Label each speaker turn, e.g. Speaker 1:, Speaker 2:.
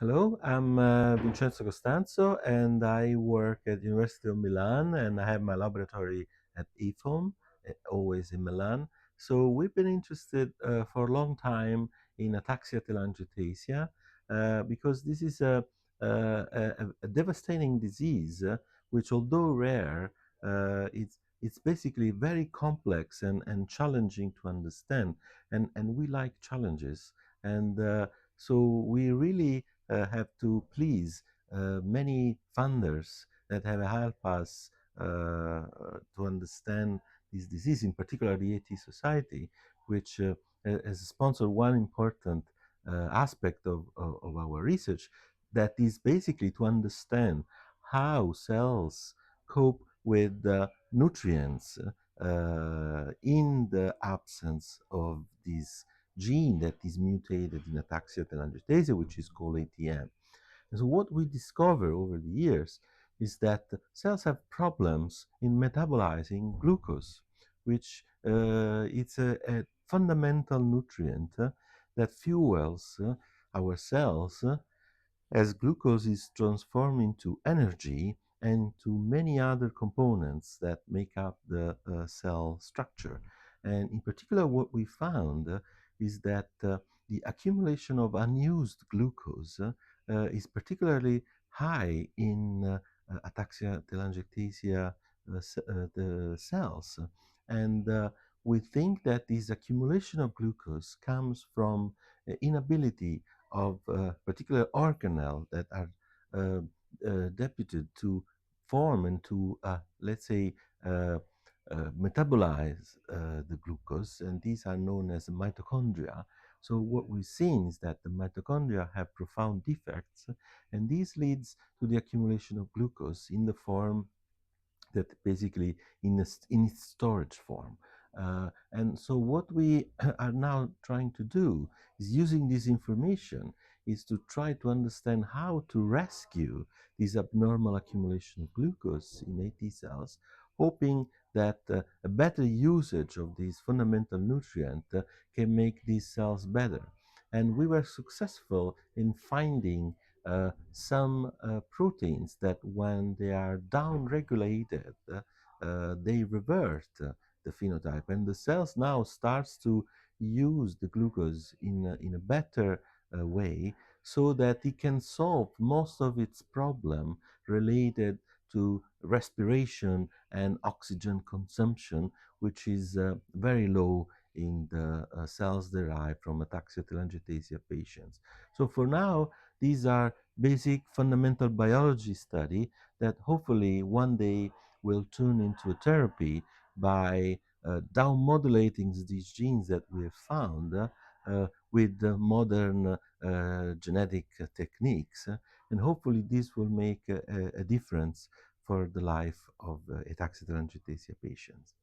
Speaker 1: Hello, I'm Vincenzo Costanzo, and I work at University of Milan, and I have my laboratory at IFOM, always in Milan. So we've been interested for a long time in Ataxia Telangiectasia because this is a devastating disease, which, although rare, it's basically very complex and challenging to understand, and we like challenges, and so we really have to please many funders that have helped us to understand this disease, in particular the AT Society, which has sponsored one important aspect of our research, that is basically to understand how cells cope with nutrients in the absence of this gene that is mutated in ataxia telangiectasia, which is called ATM. And so what we discover over the years is that cells have problems in metabolizing glucose, which it's a fundamental nutrient that fuels our cells as glucose is transformed into energy and to many other components that make up the cell structure. And in particular, what we found is that the accumulation of unused glucose is particularly high in ataxia telangiectasia the cells. And we think that this accumulation of glucose comes from inability of particular organelle that are uh, deputed to form and to, let's say, uh, metabolize the glucose, and these are known as mitochondria. So what we've seen is that the mitochondria have profound defects, and this leads to the accumulation of glucose in the form that basically in its storage form. And so what we are now trying to do is using this information is to try to understand how to rescue this abnormal accumulation of glucose in AT cells, hoping that a better usage of this fundamental nutrient can make these cells better. And we were successful in finding some proteins that when they are down-regulated, they revert the phenotype, and the cells now starts to use the glucose in a better way, so that it can solve most of its problem related to respiration and oxygen consumption, which is very low in the cells derived from ataxia telangiectasia patients. So for now, these are basic fundamental biology study that hopefully one day will turn into a therapy by down modulating these genes that we have found with modern genetic techniques. And hopefully this will make a difference for the life of ataxia telangiectasia patients.